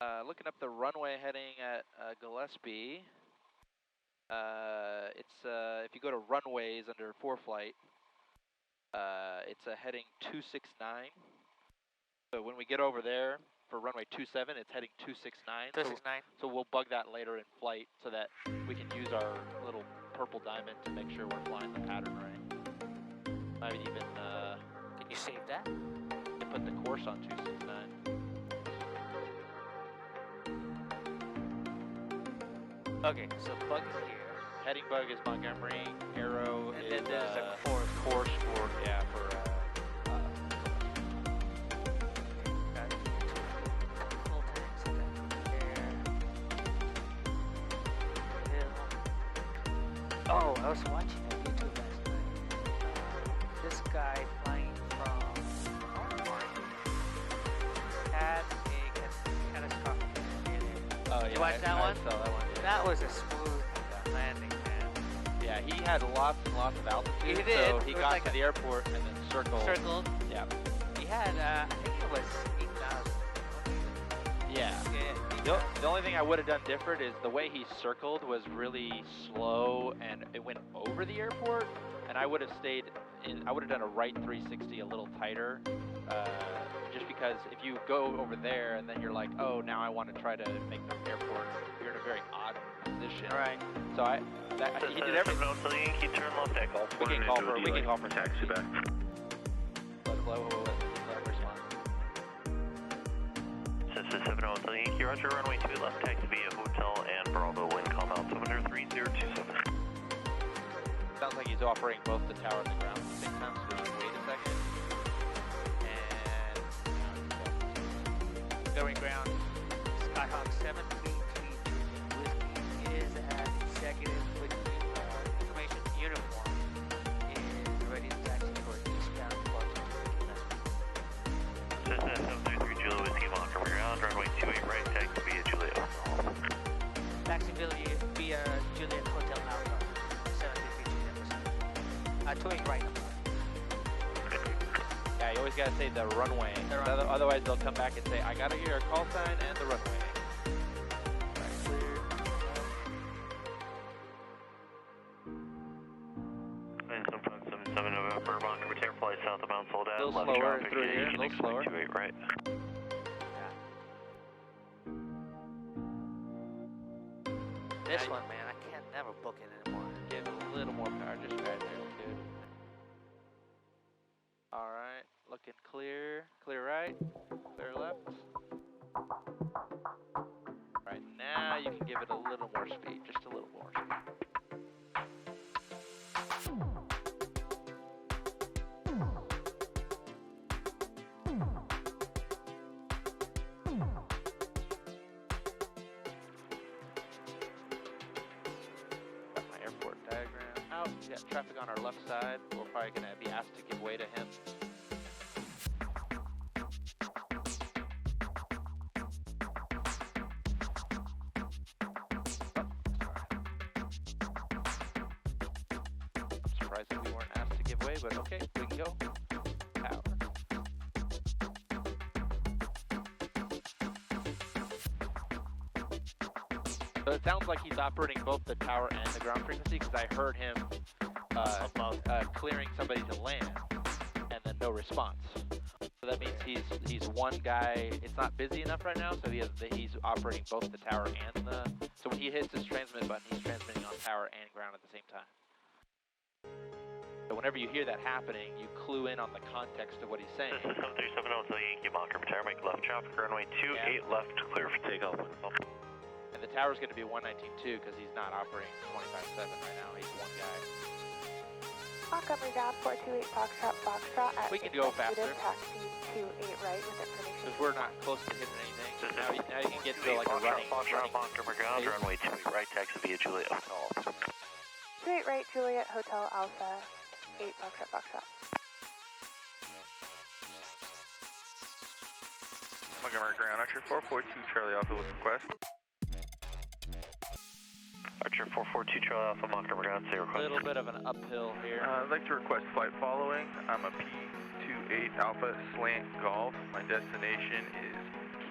Looking up the runway heading at Gillespie. It's if you go to runways under ForeFlight, it's a heading 269. So when we get over there for runway 27, it's heading 269. 269. So we'll bug that later in flight so that we can use our little purple diamond to make sure we're flying the pattern right. Maybe even Can you save that? put the course on 269. Okay, so bug is here. Heading bug is Montgomery. Arrow And is then there's a course. Course for Got it. Full tanks, okay. There. Hill. Oh, I was watching a YouTube last night. This guy flying from had a catastrophic failure. Oh yeah, You watched that one? I saw that one. Yeah. That was a smooth landing, man. Yeah, he had lots and lots of altitude. He did. So he It was got like to the airport and then circled. Yeah. He had, I think it was 8,000. Yeah. The only thing I would have done different is the way he circled was really slow and it went over the airport. And I would have stayed in. I would have done a right 360 a little tighter. Just because if you go over there and then you're like, oh, now I want to try to make the airport, you're in a very odd position. Right. So he did everything. No, so Yankee turn left at golf. We can call for taxi back. Let respond. Since 70 so Yankee, roger, runway 2 left, taxi via hotel and Bravo, wind calm altimeter 3027. Sounds like he's operating both the tower and the ground at the same time, so just wait a second. And Going ground. Skyhawk 733 Whiskey is at executive with information uniform. Is ready to taxi for eastbound departure. Cessna 733 Juliet Whiskey, Montgomery ground, runway 28 right, taxi via Juliet Hotel. Taxi via Juliet Hotel Alpha. 733 28 right. yeah, you always gotta say the runway. Otherwise, they'll come back and say, "I gotta hear a call sign and the runway." Right, clear. And sometimes 77 November, Montgomery Tower, flight south of Mount Soledad. A little left slower traffic, through here, a little Phoenix, slower. 28 right. This one, man, I can't never book it anymore. Give it a little more power, just right there, dude. All right, looking clear. Clear right, clear left. Right now, you can give it a little more speed, just a little more speed. Diagram out. We got traffic on our left side. We're probably going to be asked to give way to him. I'm surprised that we weren't asked to give way, but okay, we can go. Power. So it sounds like he's operating both the tower and the ground frequency because I heard him clearing somebody to land and then no response. So that means he's one guy. It's not busy enough right now, so he's operating both the tower and the. So when he hits his transmit button, he's transmitting on tower and ground at the same time. So whenever you hear that happening, you clue in on the context of what he's saying. This is 737 Hotel Yankee, Montgomery Tower, make left traffic, runway 28 left, clear for takeoff. And the tower's going to be 119.2 because he's not operating 25/7 right now. He's one guy. Montgomery ground 428 Foxtrot at We can go faster. Taxi 28 right with information. Because we're not close to hitting anything. So now you can get to like a running. Montgomery ground, runway 28 right, taxi via Juliet Hotel. 28 right, Juliet Hotel Alpha 8 Foxtrot. Montgomery ground, Archer 442 Charlie Alpha with request. Archer 442 Charlie Alpha, Montgomery ground, say request. A little bit of an uphill here. I'd like to request flight following. I'm a P28 Alpha slant golf. My destination is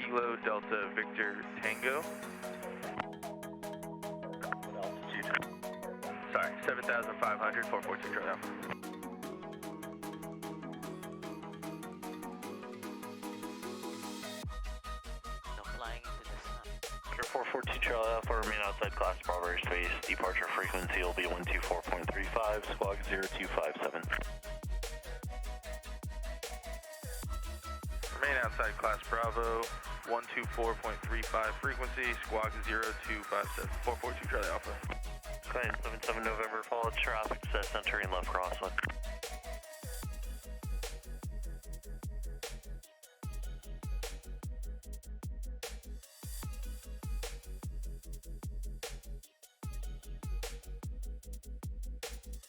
Kilo Delta Victor Tango. What altitude? Sorry, 7,500, 442 Charlie Alpha. No flying into the sun. 442 Charlie Alpha, remain outside class Bravo airspace. Departure frequency will be 124.35, squawk 0257. Remain outside class Bravo, 124.35 frequency, squawk 0257, 442 Charlie Alpha. Sky 77 November, follow traffic, set entering left crosswind.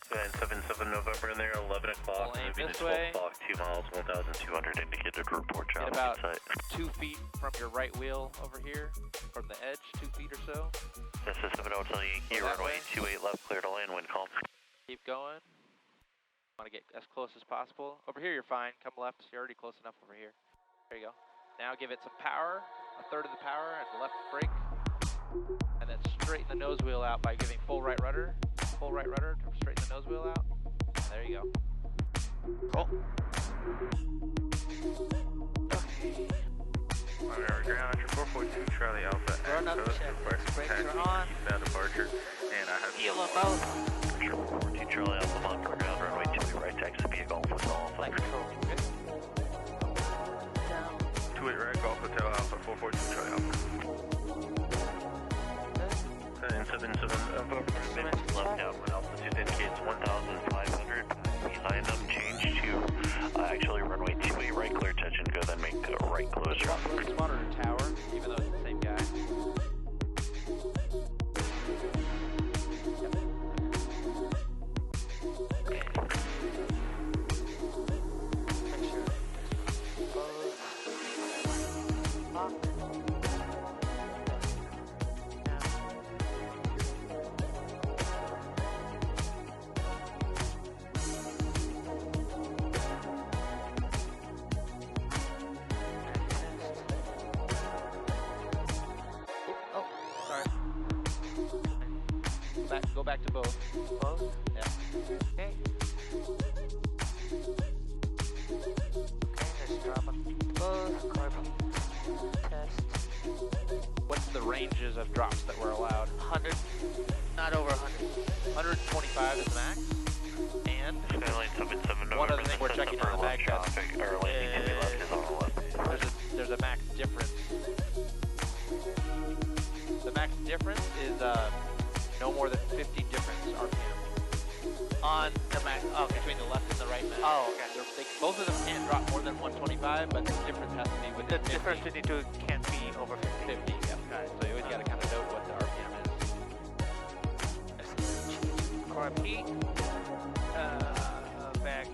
Sky 77 November in there, 11 o'clock, We'll aim moving this to 12 way. o'clock, 2 miles, 1,200 indicated report Get traffic about site. 2 feet from your right wheel over here, from the edge, 2 feet or so. This is 7 Hotel Yankee, Go that runway way. 28 left, clear to land, wind calm. Keep going. Want to get as close as possible. Over here, you're fine. Come left. You're already close enough over here. There you go. Now give it some power, a third of the power, and left brake. And then straighten the nose wheel out by giving full right rudder. Full right rudder to straighten the nose wheel out. There you go. Cool. Our ground, 442 Charlie Alpha. Run up, Coast, check. requesting Brakes are taxi, on. eastbound departure, and I have Feel them both. 442 Charlie Alpha, Monitor ground, runway 28 right, taxi via Golf Hotel Alpha. Flight control. Good. Down. 28 right, Golf Hotel Alpha, 442 Charlie Alpha. And 77 November, left out, altitude indicates 1,500. Behind them, change to actually runway 28 right, clear touch and go, then make a right closure. Let's monitor tower, even though it's the same guy. Okay. Make sure. Both. Lock. Down. Oh, sorry. Go back to both. Both? Yeah. Okay. Okay, let's drop them both. Carbon test. What's the ranges of drops that were allowed? 100. Not over 100. 125 is the max. And Skyline 77 One November, other thing we're checking on the left back test traffic, or landing to the left is on the left. there's a max difference. The max difference is no more than 50 difference RPM On the max. Okay. between the left and the right max. Oh, okay. Both of them can't drop more than 125, but the difference has to be The within 50. difference between the two can't be over 50. 50, yep. So you always got to kind of note what the RPM is. Carb heat. Back.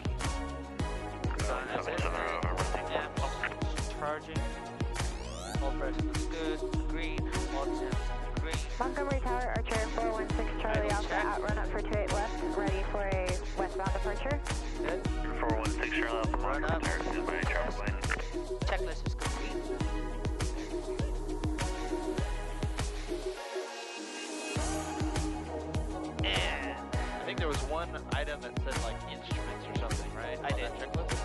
That's it. 77 November. Yeah, pumps charging. All pressure looks good. Green. All temps green. Montgomery Tower, Archer 416 Charlie Idle Alpha, check. outrun up for 28 left, ready for a westbound departure. Good. 416 Charlie Alpha, Run Monitor up. return to my traffic lane. Checklist is complete. And I think there was one item that said like instruments or something, right? I on did. that checklist.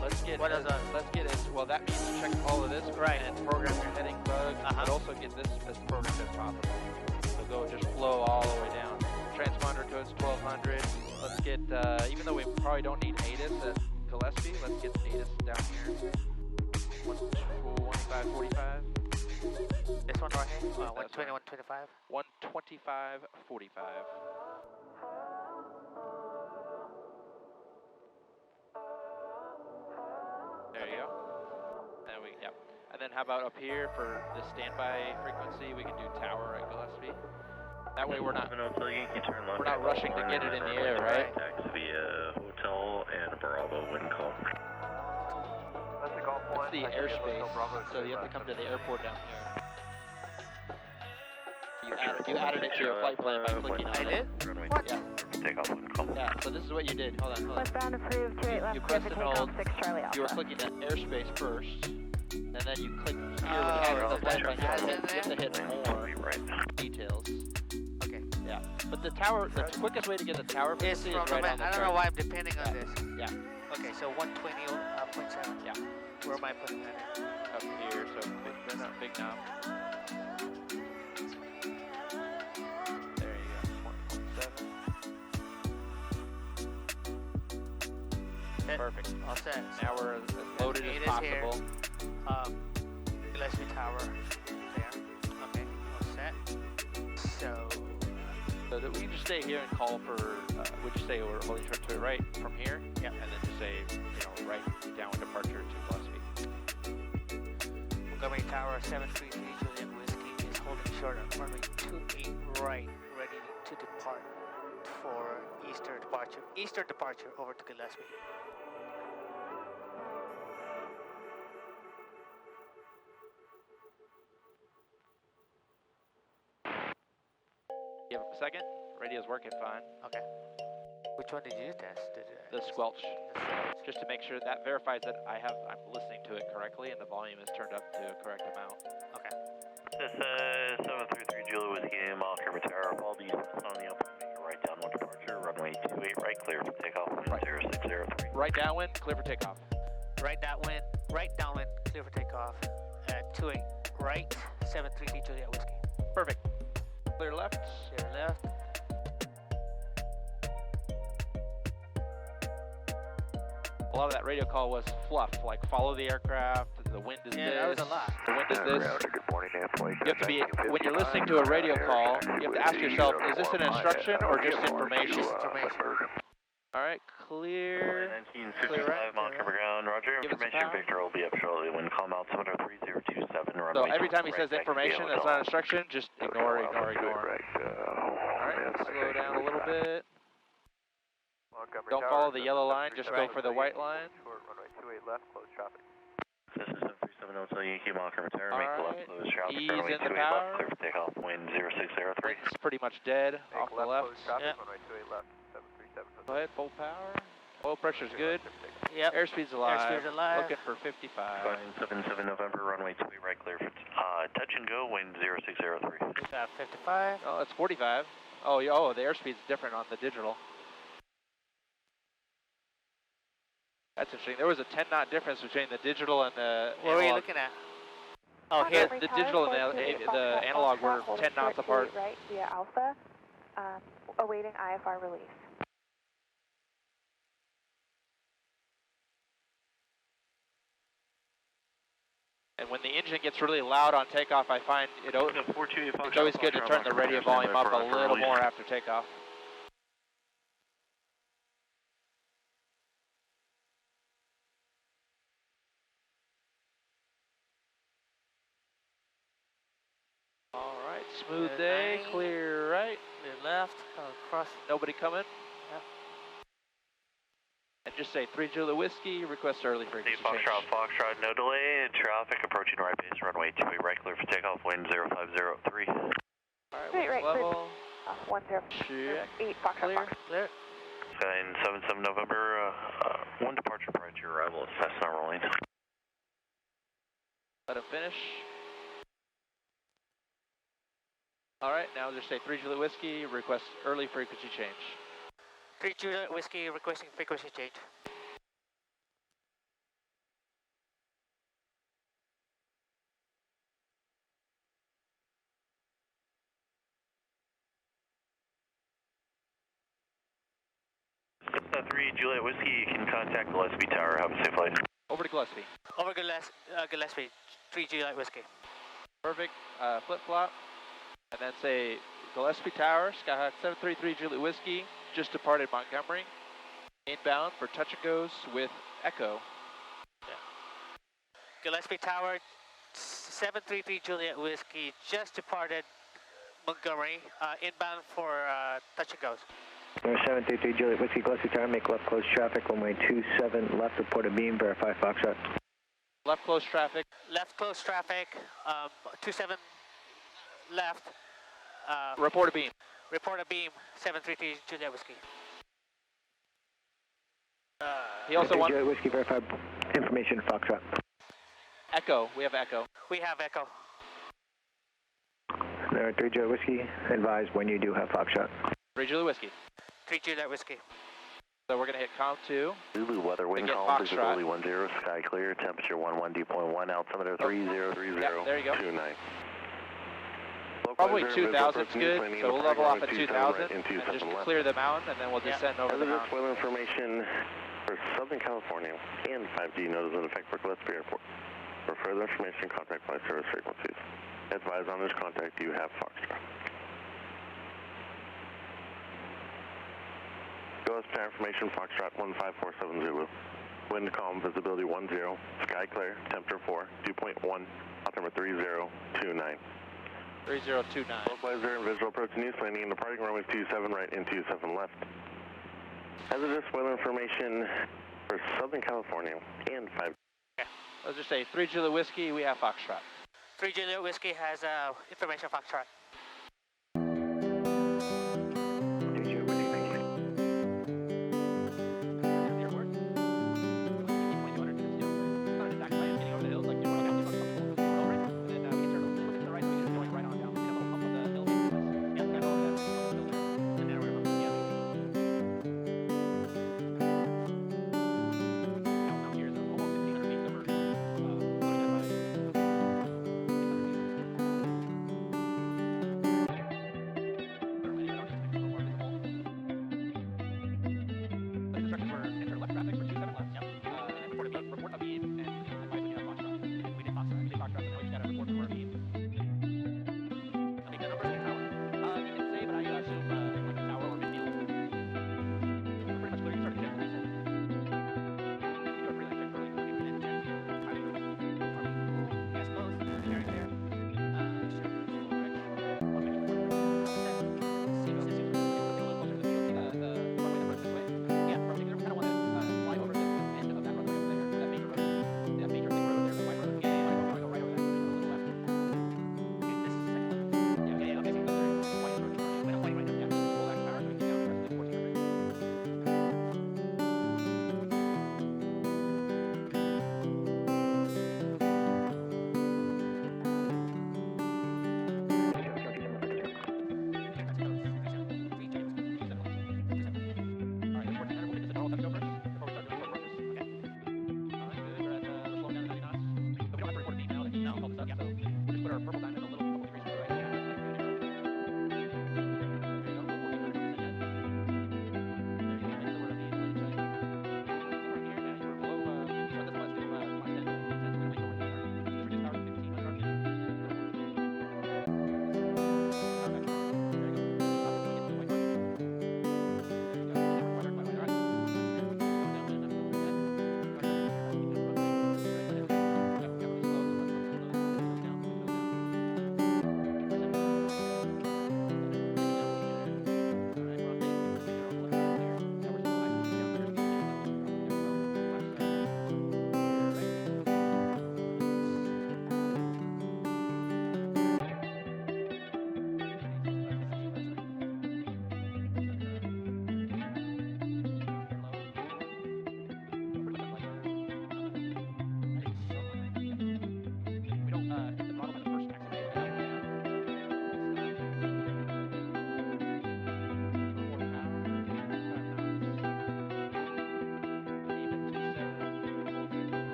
Let's get What is that? Let's get it. Well, that means check all of this, Right. And program your heading bugs, but also get this as programmed as possible. So go just flow all the way down. Transponder to its 1200. Let's get even though we probably don't need ATIS at Gillespie, let's get ATIS down here. 125, 45. this one right here. That's 120, right. 125. 125, 45. There you go. And yep. And then how about up here for the standby frequency? We can do tower at Gillespie. That way we're not Hotel Yankee, turn left. we're not rushing to get it in the air, right? Taxi via Hotel and Bravo, wind calm. That's the Golf It's the airspace, so you have to come to the airport down here. You added it to your flight plan by clicking on I it. did? Runway What? Yeah. Take off wind calm. Yeah, so this is what you did. Hold on. Westbound approved, 28 You left, pressed clear for and takeoff, hold. 6 Charlie Alpha. You were clicking at airspace first, And then you click here Oh, with so the left that you has have in to there? hit more details. Okay. Yeah. But the tower, the quickest way to get the tower Is frequency from is the right map. on the I don't know chart. why I'm depending on this. Yeah. Okay, so 120.7. Yeah. Where am I putting that in? Up here, so big knob. There you go. 1.7. Set. Perfect. All set. Now we're as loaded It as is here. possible. Gillespie Tower. There. Okay. All set. So So that we can just stay here and call for, we just say we're holding short to the right from here. Yeah. And then just say, right downwind departure to Gillespie. Montgomery Tower 733 Juliet Whiskey is holding short on runway 28 right, ready to depart for Eastern departure over to Gillespie. Give it a second. Radio's working fine. Okay. Which one did you test? The squelch. The squelch. Just to make sure that verifies that I'm listening to it correctly and the volume is turned up to a correct amount. Okay. This is 733 Julia Whiskey, Montgomery Tower. All these on the up, right downwind departure, runway 28 right, clear for takeoff, wind 0603. Right downwind, clear for takeoff. Right downwind, clear for takeoff at 28 right, 733 Juliet Whiskey. Perfect. Clear left. Clear left. A lot of that radio call was fluff, like follow the aircraft, the wind is this. That was a lot. The wind is this. Good morning, You have to be, when you're listening to a radio call, you have to ask yourself, is this an instruction or just information? All right, clear. 1955 Clear right. Montgomery ground, roger. Give it some Information power. Victor will be up shortly. Wind calm altimeter 3027, runway. So every time he says right, information, that's not instruction, just ignore. All right, let's slow down a little bit. Don't follow the yellow line, just go for the white line. Runway 28 left, close traffic. This is 737 Hotel Yankee Montgomery Tower. All Make the right, left close traffic. ease Runway in the 28 power. left, clear for takeoff. Wind 0603. It's pretty much dead off the left. Close traffic, Yep. runway 28 left, 737. Go ahead, full power. Oil pressure's good. Yep. Airspeed's alive. Airspeed's alive. Looking for 55. Going 77 November, runway 28 right, clear for touch and go. Wind 0603. We got 55. Oh, it's 45. Oh, the airspeed's different on the digital. That's interesting. There was a 10-knot difference between the digital and the What were you analog. looking at? Oh, here. The digital and the analog were 10 knots apart. Right via Alpha, awaiting IFR release. And when the engine gets really loud on takeoff, I find it's always good to turn the radio volume up a little more after takeoff. All right, smooth Good day, night. clear right, Clear left. Cross. nobody coming. Yep. And just say 3 Julia Whiskey, request early frequency change. Foxtrot, no delay. Traffic approaching right base, runway 28 right, clear for takeoff. Wind 0503. All right, Wait, what's right, level? 1008 Foxtrot Clear. Fox. Clear. Skyline 77 November, one departure prior to your arrival at Cessna rolling. Let him finish. All right, now just say 3 Juliet Whiskey, request early frequency change. 3 Juliet Whiskey requesting frequency change. Cessna 3 Juliet Whiskey, you can contact Gillespie Tower. Have a safe flight. Over to Gillespie. Over Gillespie. 3 Juliet Whiskey. Perfect. Flip-flop. And then say Gillespie Tower, Skyhawk 733 Juliet Whiskey, just departed Montgomery. Inbound for touch and goes with Echo. Gillespie Tower, 733 Juliet Whiskey, just departed Montgomery, inbound for touch and goes. 733 Juliet Whiskey, Gillespie Tower, make left close traffic, runway 27 left, report a beam, verify Foxtrot. Left close traffic. Left close traffic, 27 left. Report a beam. Report a beam, 733 Juliet Whiskey. He also wants Juliet Whiskey, verify information, Foxtrot. Echo. We have Echo. We have Echo. There, 3 Juliet Whiskey, advise when you do have Foxtrot. 3 Julie Whiskey. 3 Juliet Whiskey. So we're going to hit COM 2. Zulu weather, wind calm, visibility 10, sky clear, temperature 11, dew point 1, altimeter 303029. Yeah, there you go. 29. Probably 2,000's good, so we'll level off at 2,000 and just clear the mountain, and then we'll descend over the mountain. Weather information for Southern California and 5G notice in effect for Gillespie Airport. For further information, contact flight service frequencies. Advise on this contact, you have Foxtrot. Gillespie information, Foxtrot 1547 Zulu. Wind calm, visibility 10, sky clear, temperature 4, dew point 1, altimeter 3029. 3029. Localizer and visual approach news, landing and departing runway 27 right and 27 left. Hazardous weather information for Southern California and 5. Let's just say 3 Juliet Whiskey, we have Foxtrot. 3 Juliet Whiskey has information Foxtrot. 3 Juliet Whiskey, thank you.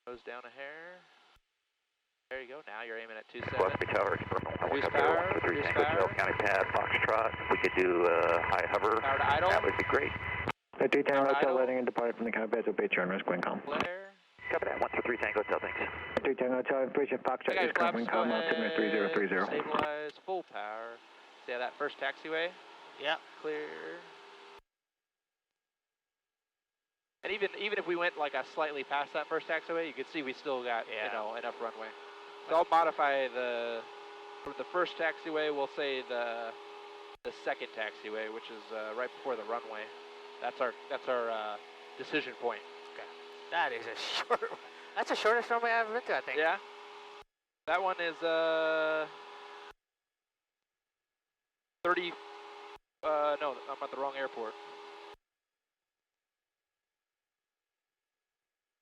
Goes down a hair. There you go. Now you're aiming at 27. Gillespie Tower, External. Reduce power. Reduce power. County Pad, Foxtrot. We could do high hover. Power to idle. That would be great. 3 Tango Hotel, letting and departed from the County Pads, obey turn, risk, wind calm. Flare. Copy that. 123 Tango Hotel, thanks. 3 Tango Hotel, information Foxtrot, Okay, is coming, calm, altimeter 3030. Stabilize, full power. See that first taxiway? Yep. Clear. And even if we went like a slightly past that first taxiway, you could see we still got enough runway. So I'll modify for the first taxiway. We'll say the second taxiway, which is right before the runway. That's our decision point. Okay. That is a short. That's the shortest runway I've ever been to, I think. Yeah. That one is 30. No, I'm at the wrong airport.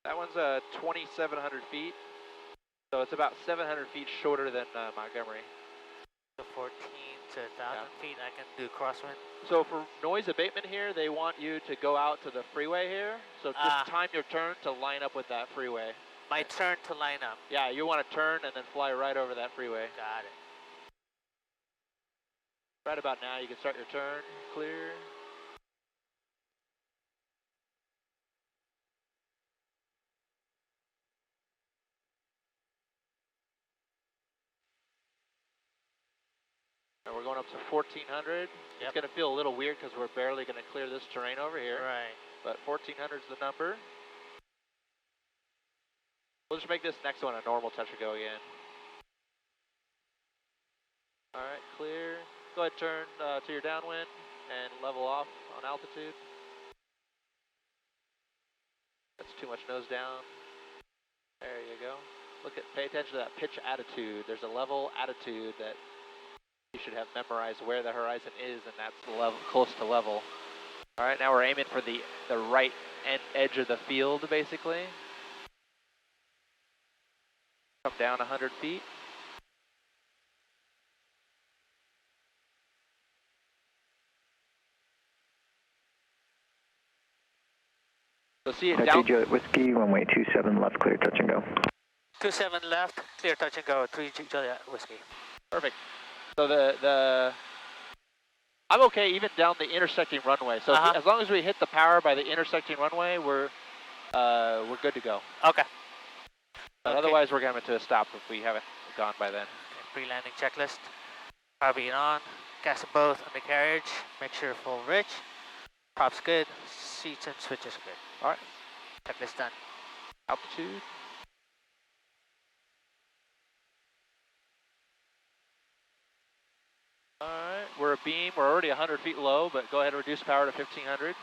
That one's 2,700 feet. So it's about 700 feet shorter than Montgomery. So 14 to 1,000 feet, I can do crosswind. So for noise abatement here, they want you to go out to the freeway here. So just time your turn to line up with that freeway. My turn to line up. Yeah, you want to turn and then fly right over that freeway. Got it. Right about now, you can start your turn. Clear. And we're going up to 1,400. Yep. It's going to feel a little weird because we're barely going to clear this terrain over here. Right. But 1,400 is the number. We'll just make this next one a normal touch and go again. All right, clear. Go ahead, turn to your downwind and level off on altitude. That's too much nose down. There you go. Pay attention to that pitch attitude. There's a level attitude that you should have memorized where the horizon is, and that's level, close to level. All right, now we're aiming for the right edge of the field, basically. Come down 100 feet. So see it down. Juliet Whiskey, runway 27 left, clear touch and go. 27 left, clear touch and go. 3 Juliet Whiskey. Perfect. So I'm okay even down the intersecting runway. So as long as we hit the power by the intersecting runway, we're good to go. Okay. But otherwise, we're coming to a stop if we haven't gone by then. Okay, pre-landing checklist. Power being on. Gas both undercarriage. Make sure full rich. Props good. Seats and switches are good. All right. Checklist done. Altitude. All right. We're a beam. We're already 100 feet low, but go ahead and reduce power to 1,500.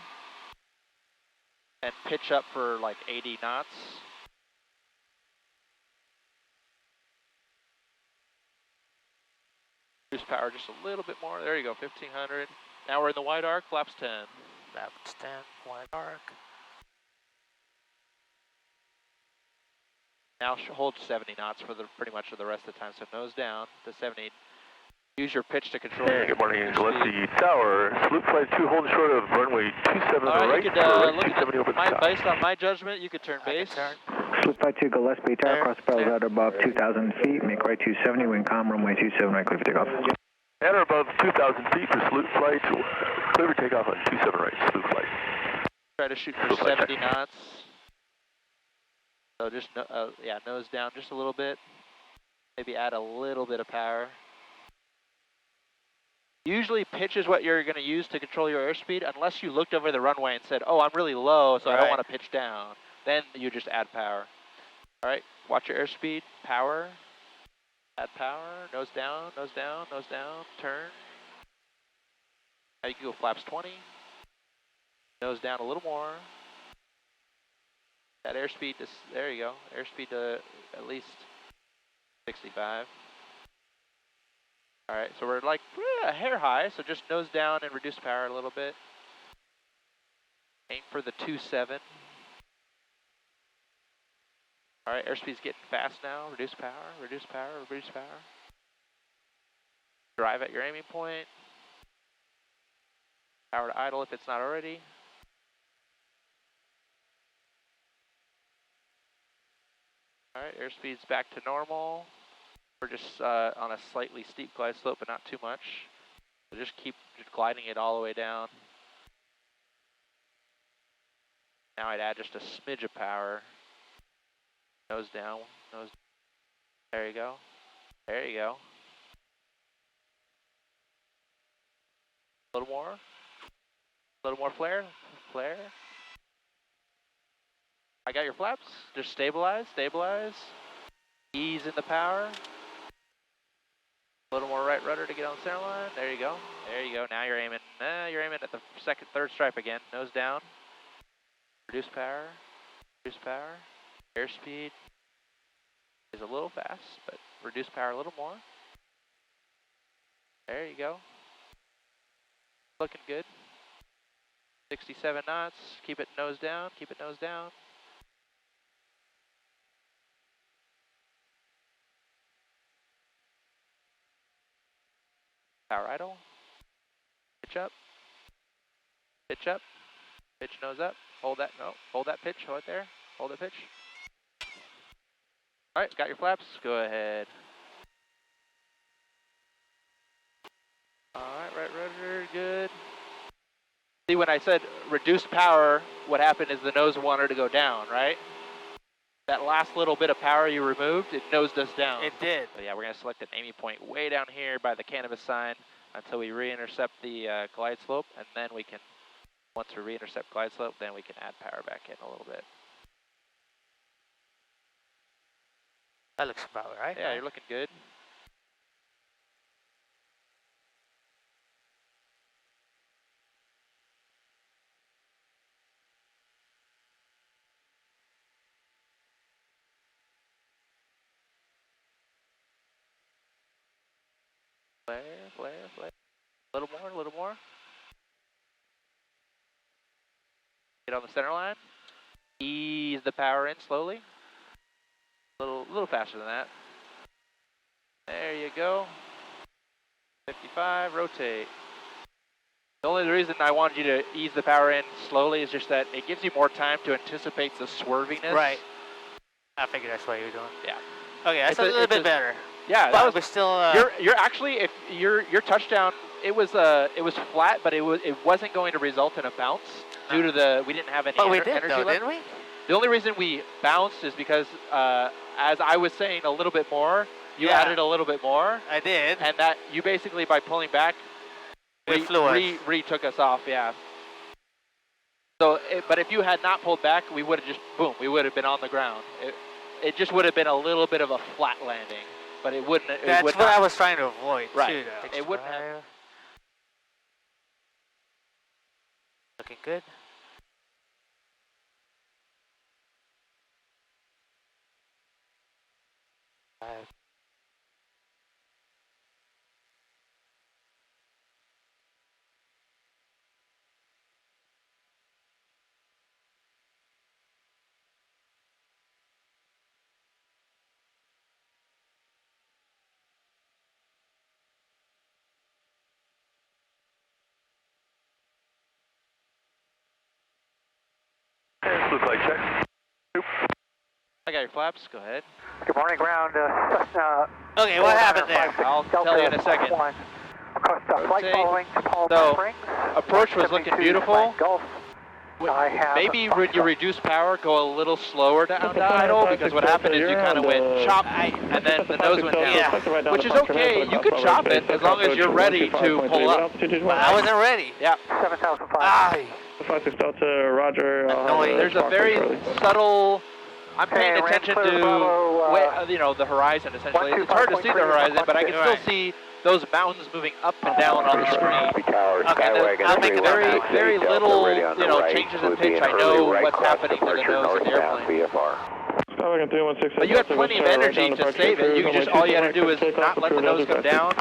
And pitch up for like 80 knots. Reduce power just a little bit more. There you go, 1,500. Now we're in the wide arc, flaps 10. Flaps 10, wide arc. Now hold 70 knots for pretty much for the rest of the time. So nose down to 70. Use your pitch to control. Hey, good morning, Gillespie Tower. Salute flight 2 holding short of runway 27 right. You could, look at based on my judgment, you could turn base. Salute flight 2 Gillespie Tower, cross propellers at above 2,000 feet, make right 270, wind calm, runway 27 right, clear for takeoff. At or above 2,000 feet for salute flight, clear for takeoff on 27 right, salute flight. Try to shoot for 70 knots. So just, yeah, nose down just a little bit. Maybe add a little bit of power. Usually pitch is what you're going to use to control your airspeed, unless you looked over the runway and said, oh, I'm really low, so I don't want to pitch down. Then you just add power. All right, watch your airspeed, power, add power, nose down, nose down, nose down, turn. Now you can go flaps 20, nose down a little more. That airspeed, there you go, airspeed to at least 65. All right, so we're like a hair high, so just nose down and reduce power a little bit. Aim for the 2.7. All right, airspeed's getting fast now. Reduce power, reduce power, reduce power. Drive at your aiming point. Power to idle if it's not already. All right, airspeed's back to normal. We're just on a slightly steep glide slope, but not too much. So just keep gliding it all the way down. Now I'd add just a smidge of power. Nose down, nose. There you go. There you go. A little more. A little more flare. Flare. I got your flaps. Just stabilize, stabilize. Ease in the power. A little more right rudder to get on the center line. There you go. There you go. Now you're aiming. You're aiming at the third stripe again. Nose down. Reduce power. Reduce power. Airspeed Is a little fast, but reduce power a little more. There you go. Looking good. 67 knots. Keep it nose down. Keep it nose down. Power idle. Pitch up. Pitch up. Pitch nose up. Hold that. No. Hold that pitch. Hold it there. Hold it pitch. All right. Got your flaps. Go ahead. All right. Right rudder. Good. See, when I said reduced power, what happened is the nose wanted to go down, right? That last little bit of power you removed, it nosed us down. It did. So yeah, we're going to select an aiming point way down here by the cannabis sign until we re-intercept the glide slope, and then we can, once we re-intercept glide slope, then we can add power back in a little bit. That looks about right. Yeah, you're looking good. Flare, flare, flare. A little more, a little more. Get on the center line. Ease the power in slowly. A little faster than that. There you go. 55, rotate. The only reason I wanted you to ease the power in slowly is just that it gives you more time to anticipate the swerviness. Right. I figured that's what you were doing. Yeah. Okay, that's a little bit better. Yeah, But we're still. you're actually, if your touchdown, it was flat, but it wasn't going to result in a bounce due to we didn't have any But we did energy though, left. didn't we? The only reason we bounced is because, as I was saying a little bit more, you Yeah. added a little bit more, I did. and that you basically by pulling back, took us off. Yeah. So, but if you had not pulled back, we would have just boom. We would have been on the ground. It just would have been a little bit of a flat landing, but it wouldn't. That's would what not, I was trying to avoid Right. too. Though. It wouldn't have. Looking good. Look like check. I got your flaps. Go ahead. Good morning, ground. Okay, what happened there? I'll tell you in a second. Flight Rotate. following to Palm So, Springs. approach was looking 72 beautiful. Gulf. I have Maybe when you reduce power, go a little slower down to idle, because what happened is you kind of went chop, and then the nose went down. Yeah. Which is okay. You can chop it as long as you're ready to pull up. Well, I wasn't ready. Yeah. 7,005. Ah, 56 Delta, Roger. Annoying. There's a very subtle. I'm paying Hey, attention Ram Clear Bravo, to, the horizon essentially. It's hard to see the horizon, but I can still see those mountains moving up and down on the screen. Okay, I'll make it Very, very little, changes in pitch. I know what's happening to the nose of the airplane. But you had plenty of energy to save it. You can just all you had to do is not let the nose come down,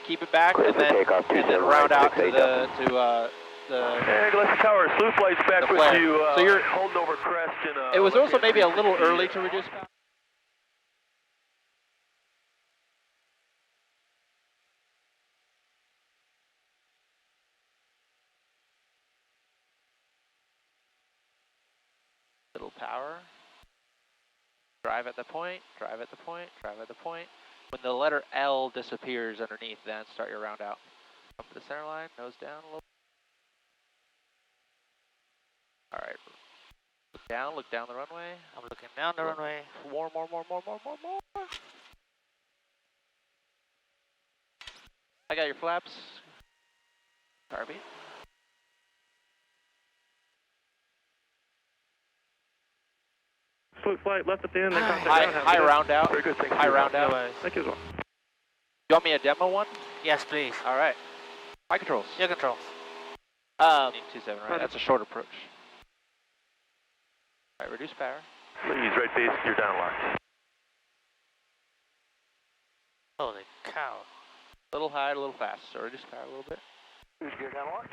keep it back, and then round out to the. And Gillespie Tower, slew flight's back with flare. you. So you're holding over crest. It was also maybe a little early to reduce power. Little power. Drive at the point, drive at the point, drive at the point. When the letter L disappears underneath, then start your round out. Up to the center line, nose down a little. All right. Look down the runway. I'm looking down the runway. More. I got your flaps. Darby. Fluke flight left at the end. High round out. Very good, thank you. High round out. Thank you as well. You want me a demo one? Yes, please. All right. My controls. Your controls. 27, right? That's a short approach. All right, reduce power. Please, right base, you're down locked. Holy cow. A little high, a little fast. So reduce power a little bit. Who's gear down one?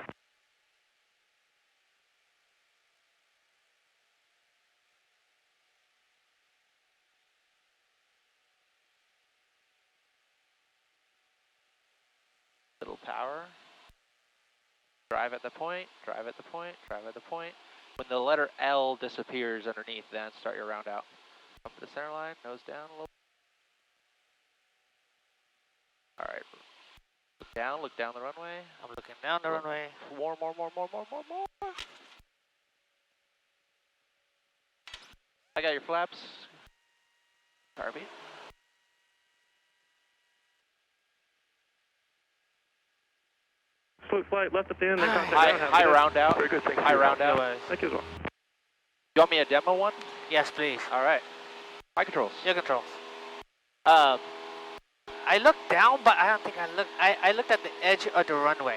Little power. Drive at the point, drive at the point, drive at the point. When the letter L disappears underneath, then start your round out. Up to the center line, nose down a little. All right. Look down the runway. I'm looking down the runway. More. I got your flaps. Carbine. Slow flight, left at the end, then contact ground. High round out. Very good, thank you. High round out. Thank you as well. You want me a demo one? Yes, please. All right. My controls. Your controls. I looked down, but I don't think I looked. I looked at the edge of the runway.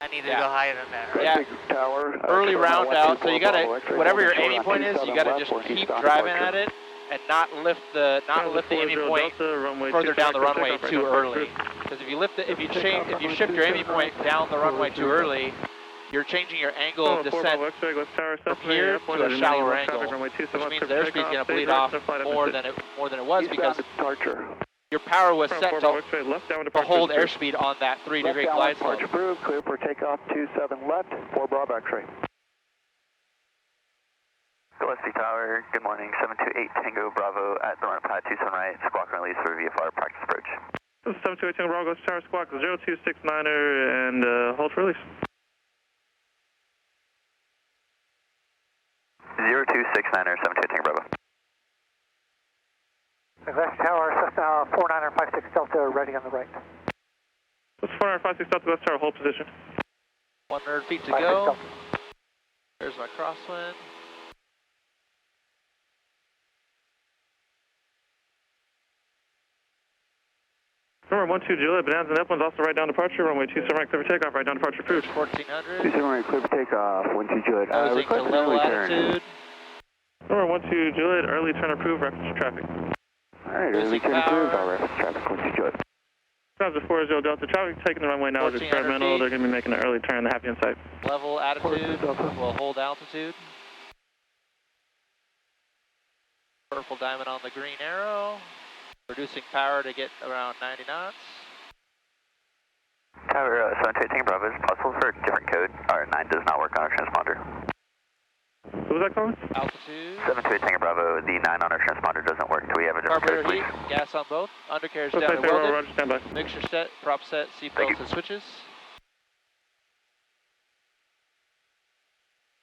I need to go higher than that, right? Yeah. Tower. Early round out, so you gotta, whatever your aiming point is, you gotta just keep driving at it and not lift the aiming point further down the runway too early. Because if you shift your aiming point down the runway too early, you're changing your angle of descent from here to a shallower angle, which means the airspeed's gonna bleed off more than it was because your power was set to hold airspeed on that 3-degree glide slope. Approved, clear for takeoff 27 left, 4 Bravo X-ray. Gillespie Tower, good morning, 728 Tango Bravo at the run pad 27 right, squawk and release for VFR practice approach. 728 Tango Bravo, Tower squawk 0269er and hold for release. 0269er, 728 Tango Bravo. West Tower, Cessna 4956 Delta, ready on the right. That's 4956 Delta, West Tower, hold position. 100 feet to go. There's my crosswind. Number 12 Juliet, Bonanza and Uplands, also right down departure, runway 27 right, clear for takeoff, right down departure approved. 1400. 27 right, clear for takeoff, 12 Juliet. Nosing to level altitude. Number 12 Juliet, early turn approved, reference to traffic. Alright, early turn approved, all reference traffic, 12 Juliet. Sounds 40 Delta, traffic taking the runway now is experimental, they're going to be making an early turn, the happy in sight. Level attitude, we'll hold altitude. Purple diamond on the green arrow. Reducing power to get around 90 knots. Tower 728 Tango Bravo, is it possible for a different code? Our 9 does not work on our transponder. What was that calling? Altitude. 728 Tango Bravo, the 9 on our transponder doesn't work. Do we have a different code, Carburetor please? heat, gas on both. Undercarriage down and Roger, welded. stand by. Mixture set, prop set, seatbelts and switches.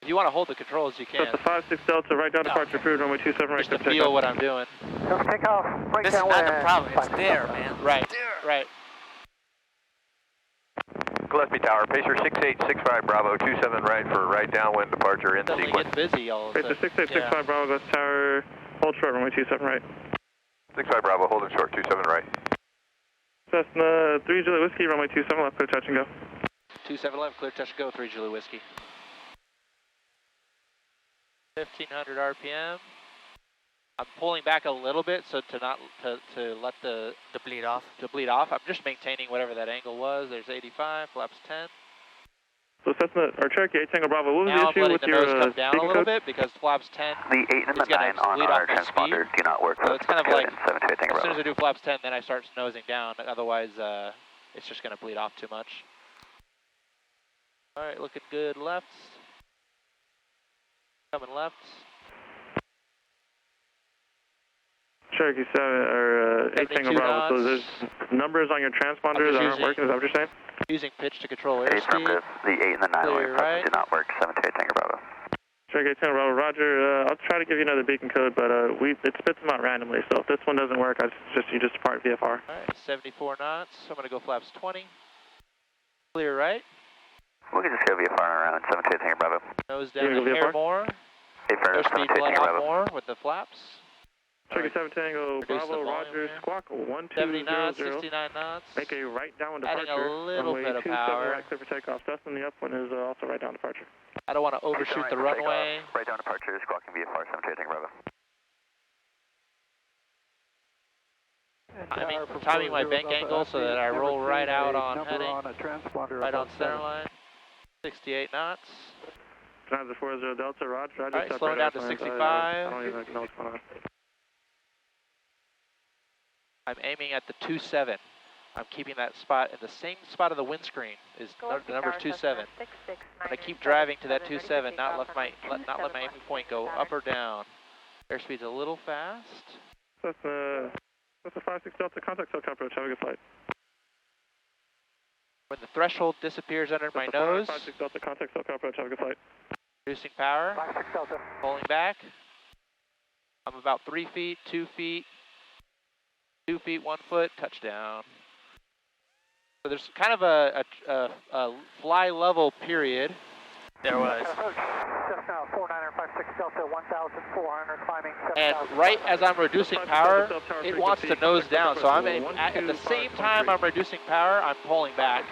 If you want to hold the controls, you can. That's the 56 Delta, right down departure approved, runway 27 right, Just to clear for feel takeoff. what I'm doing. Just take off, right This is down not the wind. problem. It's there, man. Right, right. Gillespie Tower, Pacer 6865 Bravo, 27 right for right downwind departure in Suddenly sequence. get busy all of a Pacer sudden. 6865 Bravo, West Tower, hold short, runway 27 right. 65 Bravo, holding short, 27 right. Cessna 3 Juliet Whiskey, runway 27 left, clear touch and go. 27 left, clear touch, go, 3 Julie Whiskey. 1500 RPM. I'm pulling back a little bit so to not to let the bleed off. I'm just maintaining whatever that angle was. There's 85, flaps 10. So Cessna, or Cherokee 8 Tango Bravo, what was Now the I'm issue letting with the your nose come down a speaking little code? bit because flaps 10. The 8 and the It's gonna 9 on bleed our off my transponder speed. do not work So for it's kind of code like in 728 Tango as soon as Bravo. I do flaps 10, then I start nosing down. Otherwise, it's just going to bleed off too much. All right, looking good. Lefts. Coming left. Cherokee 7 or 8 Tango 72 Bravo. So knots. there's numbers on your transponders that aren't working. Is that what you're saying? Using pitch to control Okay, airspeed. affirmative. The 8 and the 9 on Clear your platform right. do not work. 728 Tango Bravo. Cherokee 8 Tango Bravo. Roger. I'll try to give you another beacon code, but it spits them out randomly. So if this one doesn't work, you just depart VFR. All right, 74 knots. I'm going to go flaps 20. Clear right. We can just go VFR around 728 Tango Bravo. Nose down You a gonna go hair VFR? more. Affirmative. Airspeed 728 let Tango off Bravo. more with the flaps. Cherokee 7 Tango Reduce the Bravo. volume Roger. here. Squawk 70 knots, 1200. 69 knots. Make a right downwind Adding departure. a little runway bit of 27 power. right, clear for takeoff. Cessna, the upwind is also right down departure. I don't want to overshoot the runway. Right down departure, squawking VFR 728 Tango Bravo. timing my bank angle so that I roll right out on heading, right on center line. 68 knots. Driver 40 Delta, Roger. All right, slowing down to 65. I don't even know what's going on. I'm aiming at the 27. I'm keeping that spot in the same spot of the windscreen. Is the number's 27. I'm gonna keep driving to that 27, not let my aiming point go up or down. Airspeed's a little fast. That's a 56 Delta contact cell approach. Have a good flight. When the threshold disappears under my nose, 56 Delta contact cell approach. Have a good flight. reducing power, 56 Delta. pulling back. I'm about 3 feet, 2 feet, 2 feet, 1 foot, touchdown. So there's kind of a fly level period. There was. Cessna 4956 Delta 1400 climbing. And right as I'm reducing power, it wants to nose down. So I'm at the same time I'm reducing power, I'm pulling back.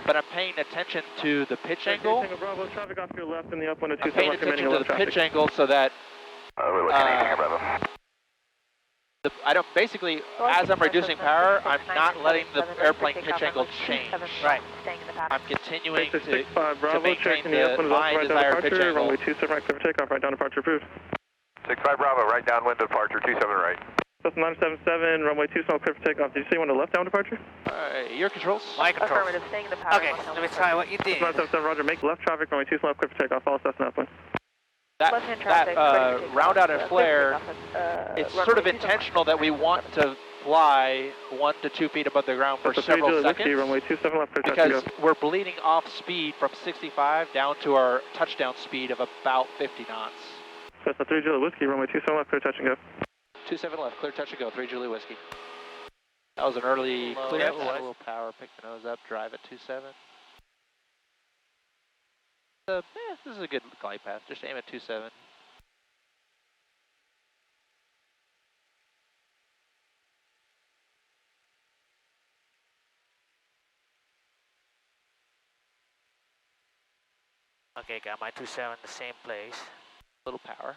But I'm paying attention to the pitch angle. Bravo, traffic off your left in the upwind of I'm paying attention to the pitch angle so that I don't basically, as I'm reducing power, I'm not letting the airplane pitch angle change. Right. I'm continuing to Bravo, maintain the my desired pitch angle. Runway 27 right, clear for takeoff, right down departure approved. 65 Bravo, right downwind departure, 27 right. Cessna 977, runway 2 small, clear for takeoff. Did you say you want a left down departure? Alright, your controls. My control. Affirmative, staying in the power. Okay, let me try what you did. Cessna 977, roger, make left traffic, runway 2 small, clear for takeoff, follow Cessna upwind. That round out and flare, it's sort of intentional that we want to fly 1 to 2 feet above the ground for several seconds runway 27 left, because we're bleeding off speed from 65 down to our touchdown speed of about 50 knots. Cessna 3 Juliet Whiskey, runway 27 left, clear touch and go. 27 left, clear touch and go, 3 Julie Whiskey. That was an early clear. Yep, A little power, pick the nose up, drive at 27. This is a good glide path. Just aim at 27. Okay, got my 27 the same place. Little power.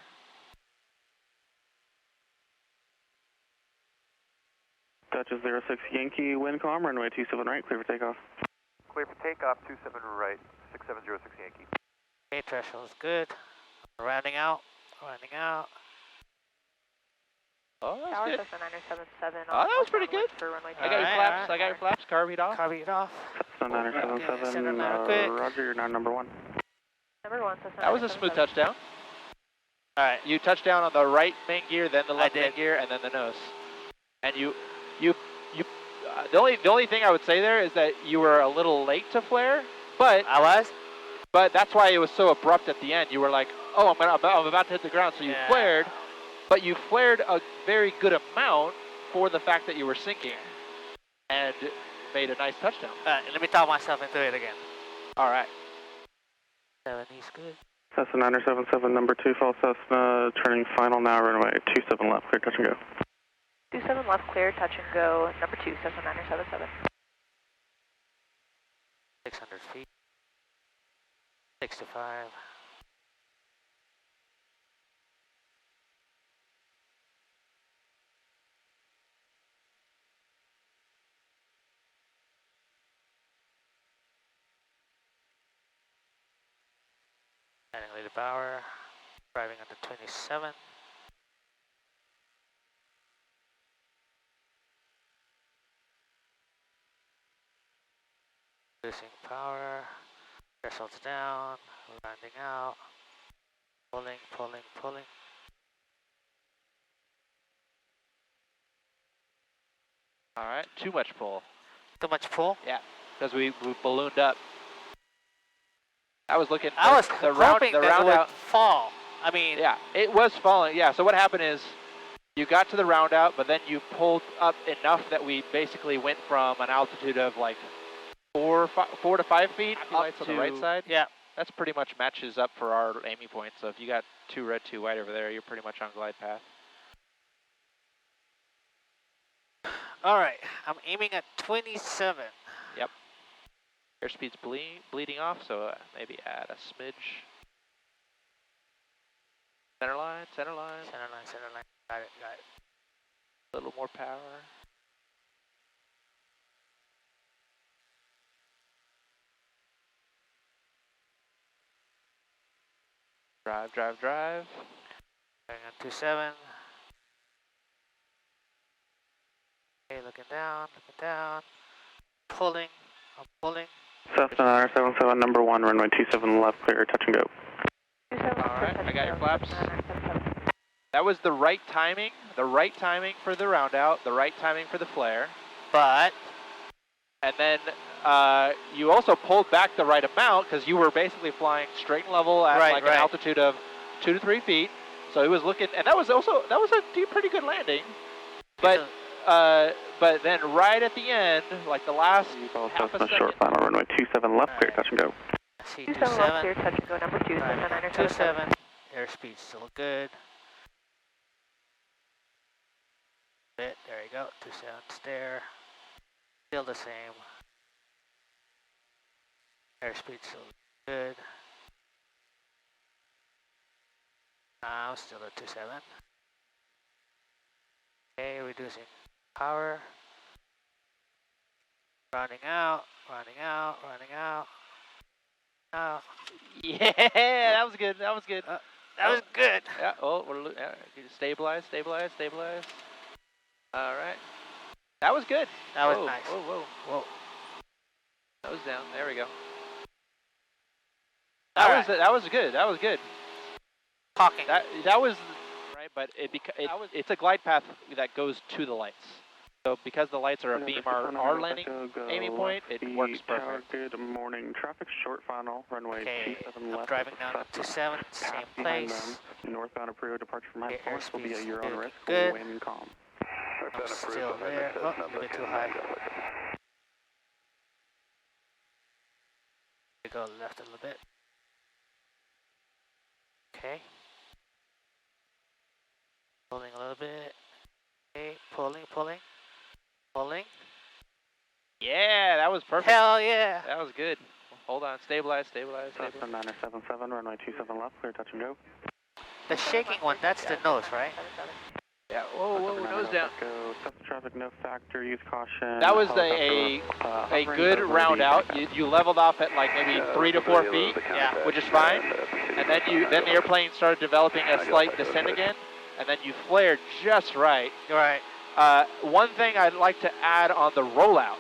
Touches 06 Yankee, wind calm, runway 27 right, clear for takeoff. Clear for takeoff, 27 right, 6706 Yankee. Okay, threshold's good. Rounding out, rounding out. Oh, that's Tower good. Cessna 977. Oh, that was pretty good. For runway I got your flaps. I got your flaps. Carb it off. Carby it off. Cessna 977, roger, you're now number 1. Number 1, Cessna That was a smooth 977. touchdown. All right. You touched down on the right main gear, then the left did. main gear, and then the nose. And the only thing I would say there is that you were a little late to flare, but I was? But that's why it was so abrupt at the end. You were like, oh, I'm about to hit the ground, so you flared, but you flared a very good amount for the fact that you were sinking, and made a nice touchdown. Let me talk myself into it again. All right. 70's good. Cessna 977, number 2, false Cessna, turning final now, runway 27 left, clear touch and go. 27 left, clear, touch and go. Number 2, Cessna 977. 600 feet. 65. Adding lead power. Driving under 27. Reducing power. Thresholds down, landing out, pulling, pulling, pulling. All right. Too much pull. Too much pull? Yeah, because we ballooned up. I was looking. I was the hoping that round it would out. fall. I mean, Yeah, it was falling. Yeah. So what happened is, you got to the round out, but then you pulled up enough that we basically went from an altitude of like 4 to 5 feet up to the right side. yeah. That's pretty much matches up for our aiming point. So if you got 2 red, 2 white over there, you're pretty much on glide path. All right, I'm aiming at 27. Yep. Airspeed's bleeding off, so maybe add a smidge. Center line, center line. Center line, center line. Got it, got it. A little more power. Drive, drive, drive. Going on 27. Okay, looking down, pulling, I'm pulling. Cessna 77, number 1, runway 27 left, clear, touch and go. Alright, I got your flaps. That was the right timing for the round out, the right timing for the flare. But, and then you also pulled back the right amount because you were basically flying straight and level at an altitude of 2 to 3 feet. So it was looking, and that was a pretty good landing. But then right at the end, like the last half a second. Short final runway 27 left, clear, touch and go. See 27 left, clear, touch and go, number 2, right. 27. Airspeed's still good. There you go, 27 stair. Still the same. Airspeed's still good. I'm still at 27. Okay, reducing power. Running out. Yeah, that was good. That was good. That was good. Yeah. Oh, stabilize. All right. That was good. That was nice. Whoa. Nose down. There we go. That was good. Talking. That was right, but it's a glide path that goes to the lights. So because the lights are a beam our landing aiming point, it works perfect. Good morning. Traffic short final, runway 27 left. Driving down to 27, same place. Northbound Aprio departure from high force will be a year on risk. Good. Wind calm. I'm still there. Oh, a little bit too high. We go left a little bit. Okay. Pulling a little bit. Okay, pulling. Yeah, that was perfect. Hell yeah. That was good. Hold on, stabilize. Cessna 977, runway 27 left, clear, touch and go. The shaking one, that's the nose, right? Yeah, whoa, nose down. Go. Stop the traffic, no factor, use caution. That was a good round out. You leveled off at like maybe 3 to 4 feet, which is fine. And then the airplane started developing a slight descent again, and then you flared just right. Right. One thing I'd like to add on the rollout,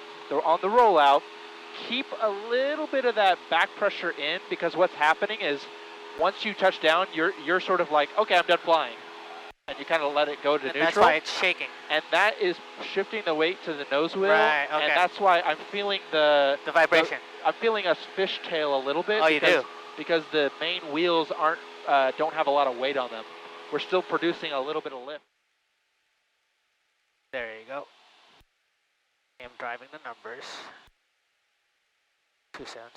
keep a little bit of that back pressure in, because what's happening is once you touch down, you're sort of like, okay, I'm done flying. And you kind of let it go to neutral. That's why it's shaking. And that is shifting the weight to the nose wheel. Right, okay. And that's why I'm feeling the vibration. I'm feeling us fishtail a little bit. Oh, you do? Because the main wheels don't have a lot of weight on them. We're still producing a little bit of lift. There you go. I'm driving the numbers. 27.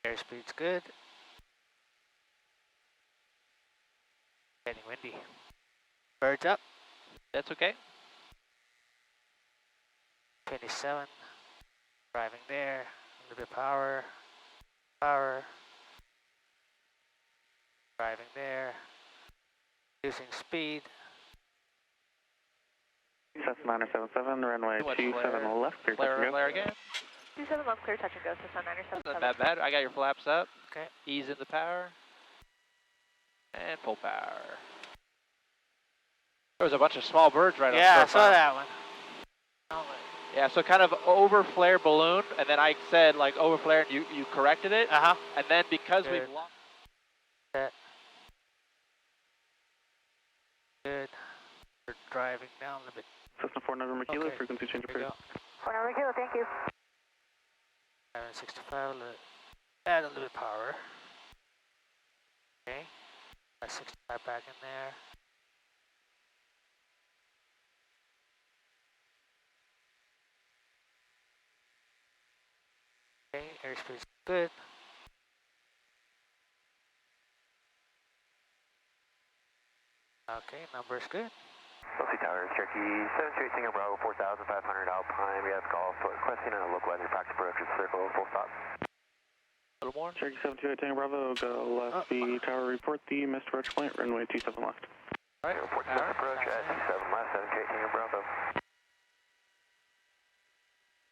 Airspeed's good. Getting windy. Birds up. That's okay. 27. Driving there. A little bit of power. Driving there. Using speed. Cessna 977, runway 27 left, clear, touch and go. Flare again. 27 left, clear, touch and go, Cessna 977. Not bad. I got your flaps up. Okay. Ease in the power. And full power. There was a bunch of small birds right on the Yeah, I saw that one. Yeah, so kind of over flare balloon, and then I said like over flare, and you corrected it. Uh-huh. And then because Good. we've lost. Good. We're driving down a little bit. Cessna 49 Kilo, frequency change approved. 49 Kilo, thank you. 65, add a little bit of power. Okay. 65 back in there. Okay, airspeed's good. Okay, number's good. Chelsea Tower, Cherokee 738 Tango Bravo 4,500 Alpine. We have call for requesting a localizer practice approach to circle, full stop. A little more. Cherokee 728 Tango Bravo, go left the tower, report the missed approach point, runway 27 left. All right. Report the approach at 27 left, 738 Tango Bravo.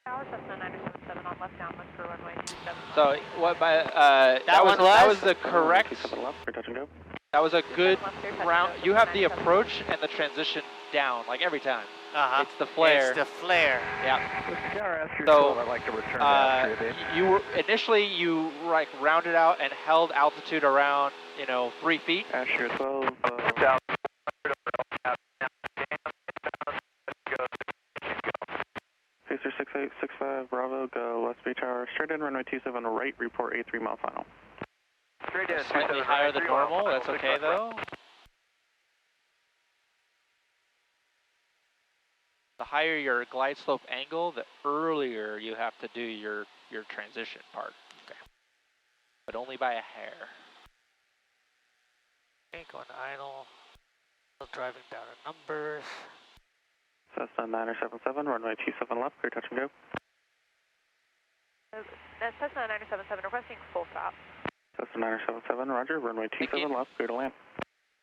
Tower, Cessna 977. 977 on left downwind for runway 27. So what by That was one was? that was the correct. 27 left, clear touch and go. That was a good left, clear touch and round. go, You have the 977. approach and the transition down like every time. Uh-huh. It's the flare. It's the flare. Yeah. So, I'd like to return to altitude. You were initially you like rounded out and held altitude around 3 feet. Asher 12. Pacer 6865 Bravo, go West Bay Tower, straight in runway 27 right, report a 3 mile final. Straight in, Slightly higher than normal. That's okay though. The higher your glide slope angle, the earlier you have to do your transition part. Okay. But only by a hair. Okay, going idle. Still driving down the numbers. Cessna 977, runway 27 left, clear touch and go. That's Cessna 977 requesting full stop. Cessna 977, roger, runway 27 left, clear to land.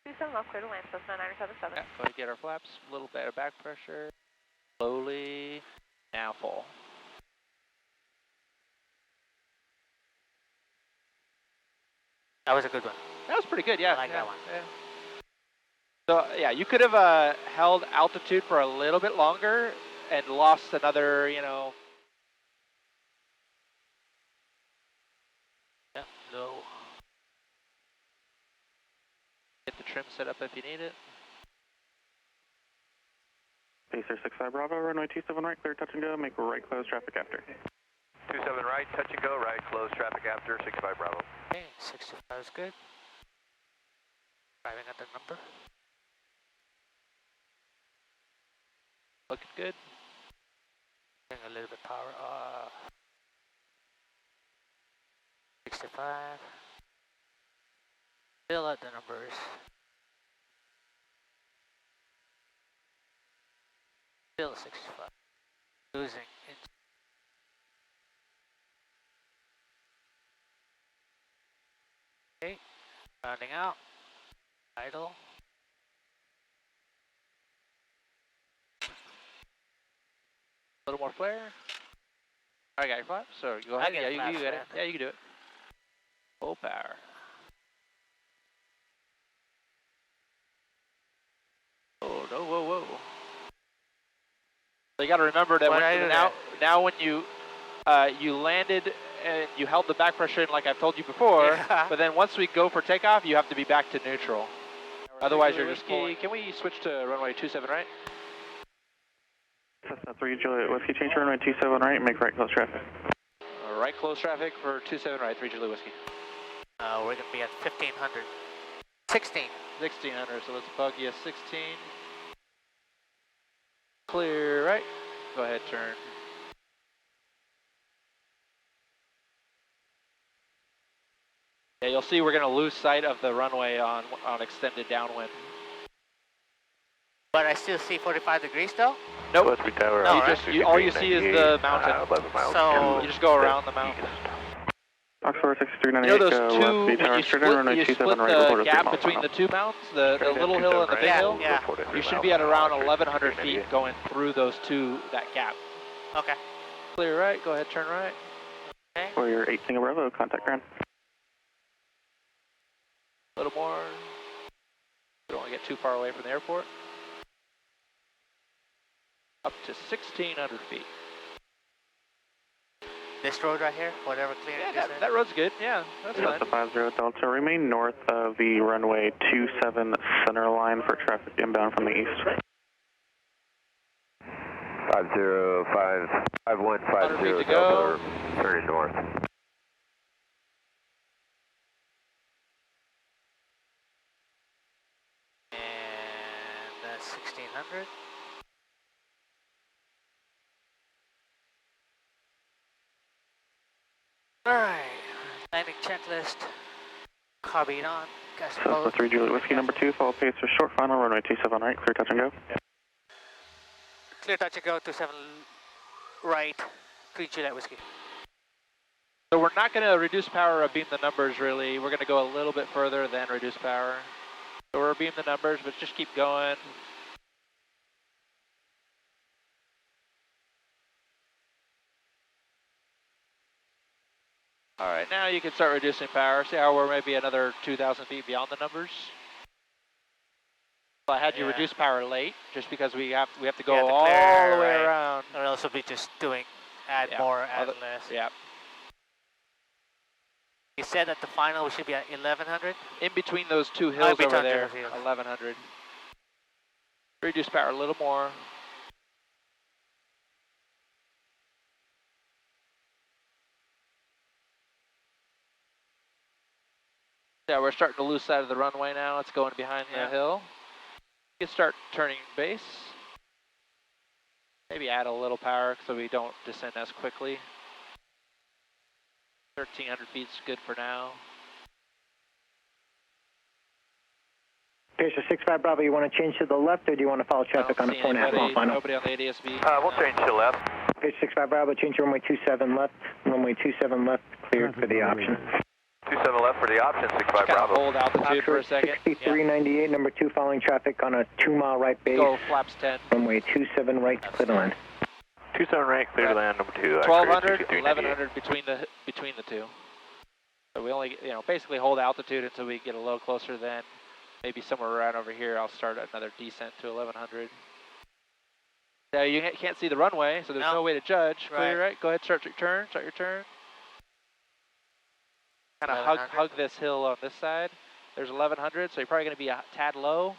27 left, clear to land, Cessna 977. Yeah, go ahead and get our flaps. A little bit of back pressure. Slowly. Now full. That was a good one. That was pretty good, yeah. I like that one. Yeah. So, yeah, you could have held altitude for a little bit longer and lost another, Yeah, low. get the trim set up if you need it. Pacer 65 Bravo, runway 27 right, clear touch and go, make right close traffic after. 27 right, touch and go, right, close traffic after, 65 Bravo. Okay, 65 is good. Driving at the number. Looking good. Getting a little bit power. 65. Still at the numbers. Still 65. Losing in. Okay, rounding out. Idle. A little more flare. I got your flaps, so go ahead. I get Yeah, you flaps, got it. man. Yeah, you can do it. Full power. Oh, no, whoa, whoa. So you got to remember that What when, I do now when you landed and you held the back pressure in like I've told you before, Yeah. but then once we go for takeoff, you have to be back to neutral. Otherwise, you're just Whiskey. pulling. Can we switch to runway 27 right? Cessna 3 Juliet Whiskey, change to runway 27 right, make right close traffic. Right close traffic for 27 right, 3 Julie Whiskey. We're going to be at 1500. 16. 1600, so let's bug you 16. Clear right. Go ahead, turn. Yeah, you'll see we're going to lose sight of the runway on extended downwind. But I still see 45 degrees though? Nope. West Bay Tower, No, all you see is the mountain. 11 miles. So- You just go around the mountain. Oxford 6398, You know those West two, Bay when Tower, you straight in runway split 27 right, the report a 3 gap mile between the final. two mountains, the little hill and the big Yeah, hill, yeah. you should be at around 1,100 feet going through those two, that gap. Okay. Clear right, go ahead, turn right. Okay. For your 8 Single Bravo, contact ground. A little more. We don't want to get too far away from the airport. Up to 1,600 feet. This road right here, whatever clearing Yeah, that road's good. Yeah, that's fine. Delta 50 Delta, remain north of the runway 27 center line for traffic inbound from the east. 505, 100 feet to go. Delta, turning north. And that's 1600. Alright, landing checklist. Copied on. Gas Cessna mode. 3 Juliet Whiskey number 2, follow Pacer short final, runway 27 right, clear touch and go. Clear touch and go, 27 right, 3 Juliet Whiskey. So we're not going to reduce power or beam the numbers really. We're going to go a little bit further than reduce power. So we're beam the numbers, but just keep going. Now you can start reducing power. See how we're maybe another 2,000 feet beyond the numbers? I had you reduce power late, just because we have to go all the way around. Or else we'll be just add more, add less. Yeah. You said at the final we should be at 1100? In between those two hills over there, 1100. 1100. Reduce power a little more. Yeah, we're starting to lose sight of the runway now. It's going behind the hill. You can start turning base. Maybe add a little power so we don't descend as quickly. 1,300 feet's good for now. Pacer 65 Bravo, you want to change to the left, or do you want to follow traffic on the 4.5 mile final? Nobody on the ADSB. We'll change to left. Pacer 65 Bravo, change to runway 27 left. Runway 27 left, cleared for the option. 27 left for the option, 65 Bravo. Bravo. Hold altitude for a second. 6398, number 2, following traffic on a 2-mile right base. Go flaps 10. Runway 27 right, clear to land. 27 right, clear to land, number 2. 1,200, 1,100 between the two. So we only, basically hold altitude until we get a little closer. Then maybe somewhere around over here, I'll start another descent to 1,100. Now you can't see the runway, so there's no way to judge. Clear, right? Go ahead, start your turn. Start your turn. Kind of hug this hill on this side. There's 1,100, so you're probably going to be a tad low.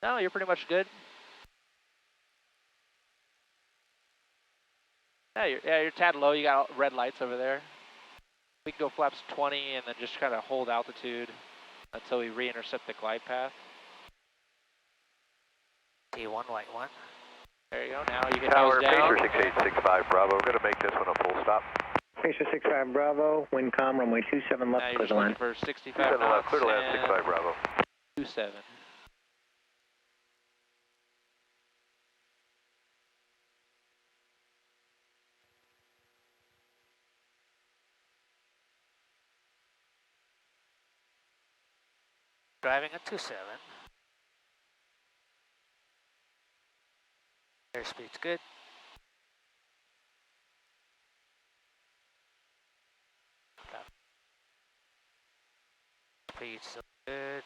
No, you're pretty much good. Yeah, you're a tad low. You got red lights over there. We can go flaps 20 and then just kind of hold altitude until we re-intercept the glide path. T1, white 1. There you go. Now you can Tower, nose down. Pacer 6865 Bravo. We're going to make this one a full stop. Pacer 65 Bravo, wind calm, runway 27 left, now you're clear just to land. looking for 65 27 knots left, clear to land, 65 Bravo. 27. Driving at 27. Airspeed's good. Speed's so good.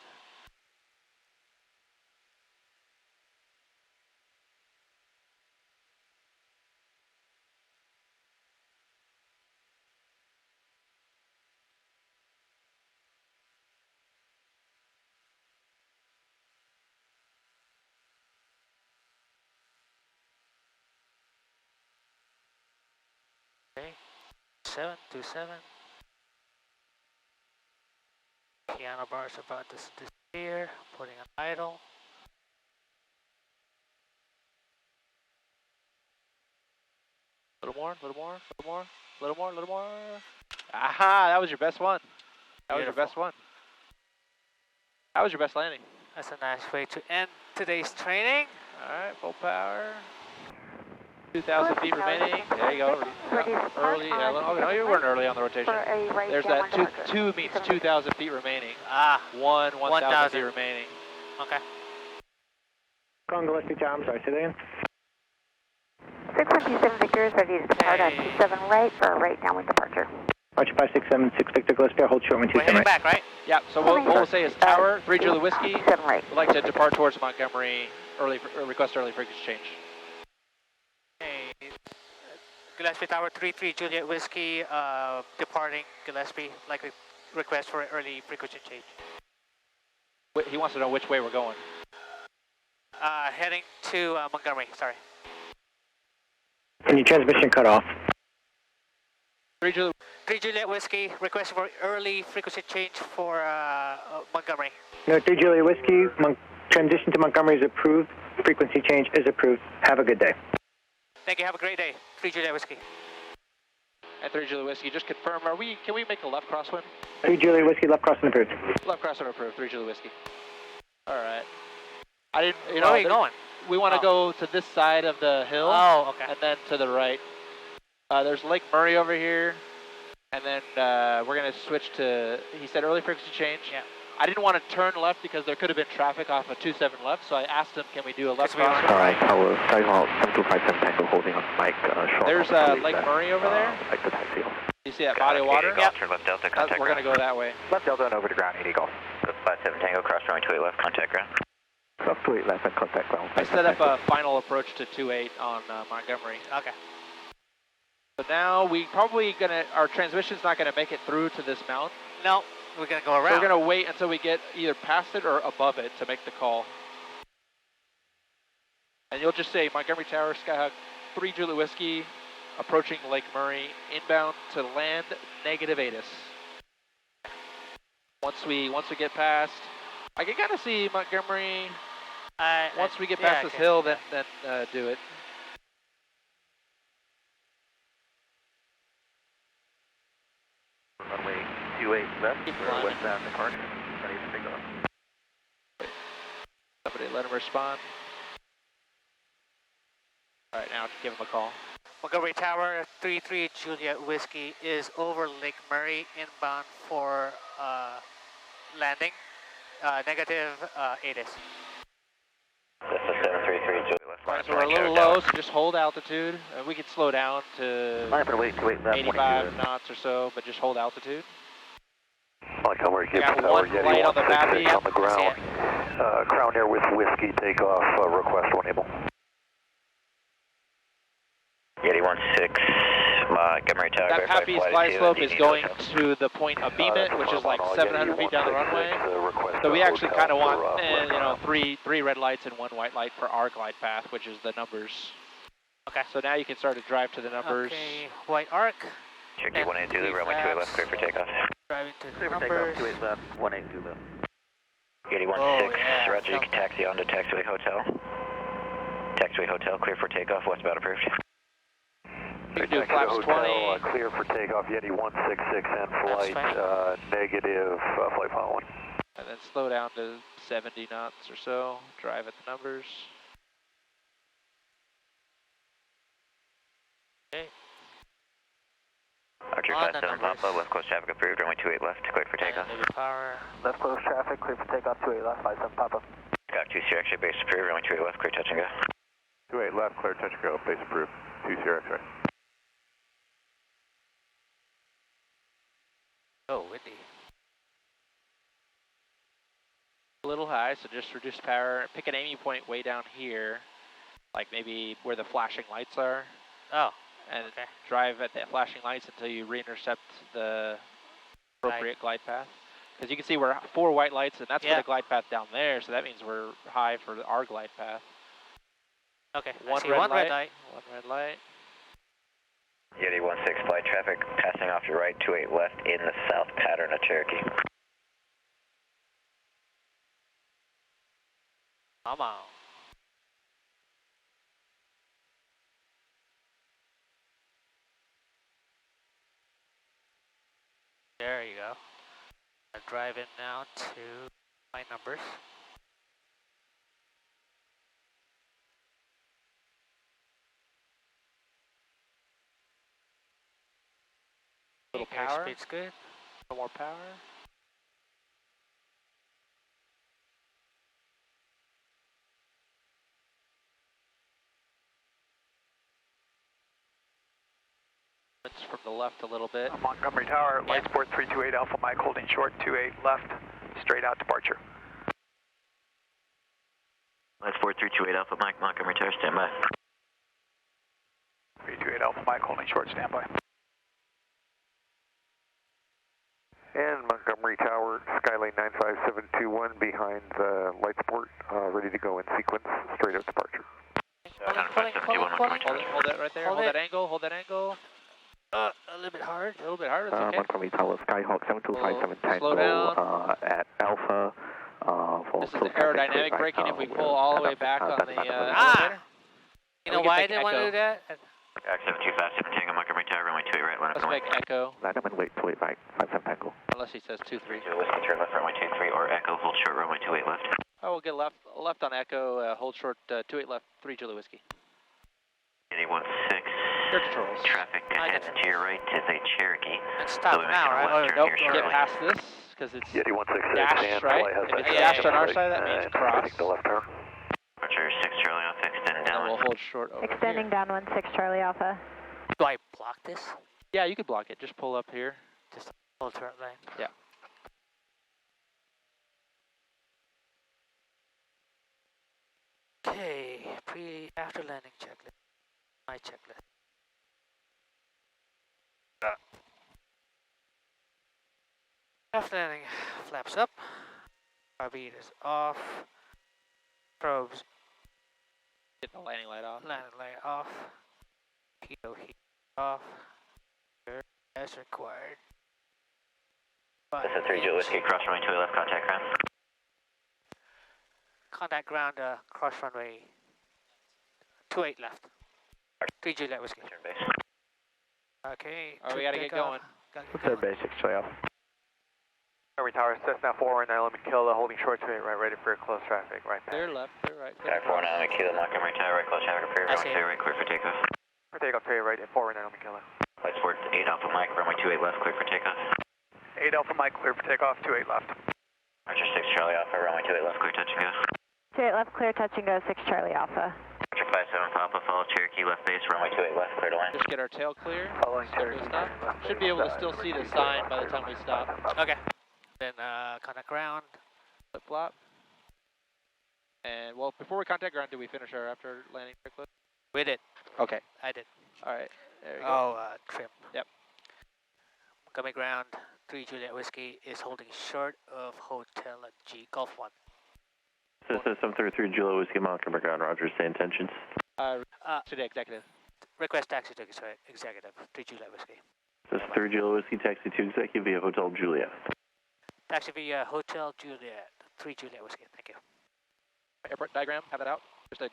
Okay, 727. Piano bars about to disappear, putting on idle. Little more, little more, little more, little more, little more. Aha, that was your best one. That was your best one. That was your best landing. That's a nice way to end today's training. All right, full power. 2,000 feet remaining. There you go. Early. Oh, no, you weren't early on the rotation. There's that 2 means 2,000 feet remaining. 1,000 feet remaining. Okay. Congo Gillespie Tower, I'm sorry, say that again. 627 Victor is ready to depart at 27 right for a right downwind departure. Archer 5676 Victor Gillespie, hold short wind 27 We're heading right. back, right? Yeah, so what we'll say is Tower, 3 Julie Whiskey. 27 right. We'd like to depart towards Montgomery, request early frequency change. Okay. Gillespie Tower 33 Juliet Whiskey, departing Gillespie, like a request for an early frequency change. He wants to know which way we're going. Heading to Montgomery, sorry. And your transmission cut off. 3 Juliet Whiskey, request for early frequency change for Montgomery. No, 3 Juliet Whiskey, transition to Montgomery is approved. Frequency change is approved. Have a good day. Thank you, have a great day. 3 Juliet Whiskey. And 3 Julie Whiskey, just confirm, can we make a left crosswind? 3 Juliet Whiskey, left crossing approved. Left crosswind approved, 3 Julie Whiskey. All right. I didn't, Where are you going? We want to go to this side of the hill. Oh, okay. And then to the right. There's Lake Murray over here. And then we're going to switch to, he said early frequency change. Yeah. I didn't want to turn left because there could have been traffic off of 27 left, so I asked him, can we do a left crosswind? All right, Tower, Skyhawk 7257 Tango holding on mic. There's Lake Murray over there. Like the taxi. You see that body of water? Yep. Turn left Delta, contact We're going to go that way. Left Delta and over to ground, 80 Golf. 57 Tango, cross runway 28 left, contact ground. Left 28 left and contact ground. I set up a final approach to 28 on Montgomery. Okay. So now we probably our transmission's not gonna make it through to this mount. No, we're gonna go So around. we're gonna wait until we get either past it or above it to make the call. And you'll just say Montgomery Tower, Skyhawk 3 Juliet Whiskey, approaching Lake Murray, inbound to land negative ATIS. Once we get past, I can kind of see Montgomery. Once we get past this hill, then do it. Runway 28 left, we're westbound to Park. Ready to take off. Somebody let him respond. All right, now give him a call. Montgomery Tower, 33 Juliet Whiskey is over Lake Murray, inbound for landing. Negative ATIS. This is 733 Juliet left. Right, so we're a little low, so just hold altitude. We could slow down to Line up and wait, 28 left, 85 knots or so, but just hold altitude. Montgomery, We got one light on the Bappy. on the ground. Crown Air with Whiskey, takeoff, request one able. Yeti 16, Montgomery Tower. That Pappy's glide slope is going to the point of Beamit, which is like 700 feet down the runway. So we actually kind of want, three red lights and one white light for our glide path, which is the numbers. Okay. So now you can start to drive to the numbers. Okay, white arc. Cherokee 182, runway 28 left, clear for takeoff. Driving to Clear for numbers. takeoff, 28 left, 182 left. Yeti 16, roger, you can taxi on to Taxiway Hotel. Taxiway Hotel, clear for takeoff, westbound approved. You can do flaps 20. Clear for takeoff, Yeti 166 and flight, negative, flight following. And then slow down to 70 knots or so. Drive at the numbers. Okay. Archer 57 Papa, left close traffic approved, runway 28 left, clear for takeoff. Power. Left close traffic, clear for takeoff, 28 left, 57 Papa. Got 2 Sierra X-ray, base approved, runway 28 left, clear touch and go. 28 left, clear touch and go, base approved, 2 Sierra X-ray. Oh, windy. A little high, so just reduce power. Pick an aiming point way down here, like maybe where the flashing lights are. Oh. And okay. drive at the flashing lights until you re-intercept the appropriate glide path. Because you can see we're 4 white lights, and that's for the glide path down there, so that means we're high for our glide path. Okay, one red light. One red light. Yeti 16, flight traffic passing off your right, 28 left in the south pattern of Cherokee. Come on. There you go. I drive in now to my numbers. Little power. Airspeed's good. A little more power. It's from the left a little bit. Montgomery Tower, light sport 328 Alpha Mike, holding short 28 left, straight out departure. Light sport 328 Alpha Mike, Montgomery Tower, stand by. 328 Alpha Mike, holding short, stand by. And Montgomery Tower, Skyline 95721 behind the light sport, ready to go in sequence, straight out departure. Hold it right there. Hold that angle. Hold that angle. A little bit hard. A little bit hard. It's okay. Montgomery Tower, Skyhawk 7257 Tango, slow down. at Alpha. This is the aerodynamic braking if we pull all the way back on the elevator. You know why I didn't want to do that? Accident 257 Tango, Montgomery Tower, runway 28 right, line up Let's make echo. Line up and wait, 28 right, 57 Tango. Unless he says 2-3. Whiskey, turn left, runway 23, or echo, hold short, runway 28 left. Oh, we'll get left on echo, hold short, 28 left, 3 Juliet Whiskey. Yeti 16. Your controls. Traffic ahead to your right is a Cherokee. It's stop now, right? Nope, get past this, because it's Yeti 166 dashed, right? If it's dashed on our side, that means cross. The left turn. Roger, 6 Charlie Alpha, extend And down. we'll hold short over Extending here. down 16 Charlie Alpha. Do I block this? Yeah, you could block it. Just pull up here. Just full turret lane. Yeah. Okay, after landing checklist. My checklist. After landing, flaps up. RB is off. Probes. Get the landing light off. Landing light off. Pitot heat off. As required. This is 3 Juliet Whiskey, cross runway 28 left, contact ground. Contact ground, cross runway 28 left. 3 Juliet Whiskey. Turn base. Okay. Alright, we gotta get going. Third basic, straight off. Army Tower, Cessna 419, let me kill the holding short 28 right, ready for close traffic, right there. Clear left, clear right. Sky 49, Kilo Montgomery Tower, right close traffic, appear, runway 28 right, clear for takeoff. For takeoff, 28 right, and 419, let me kill it. Light sport 8 Alpha Mike, runway 28 left, clear for takeoff. 8 Alpha Mike, clear for takeoff, 28 left. Archer 6 Charlie Alpha, runway 28 left, clear touch and go. 28 left, clear, touch and go, 6 Charlie Alpha. Archer 57 Papa, follow Cherokee left base, runway 28 left, clear to land. Just get our tail clear. Following Start to stop. Should be able to still see the sign by the time we stop. Okay. Then contact ground. Flip flop. And well, before we contact ground, did we finish our after landing checklist? We did. Okay. I did. All right. There we go. Oh, trim. Yep. Coming ground, 3 Juliet Whiskey is holding short of Hotel G, Golf 1. System 733 Juliet Whiskey, Montgomery ground, roger, stay intentions. Today, executive. Request taxi to executive, 3 Juliet Whiskey. This is 3 Juliet Whiskey, taxi to executive via Hotel Juliet. Taxi via Hotel Juliet, 3 Juliet Whiskey, thank you. Airport diagram, have it out. Just a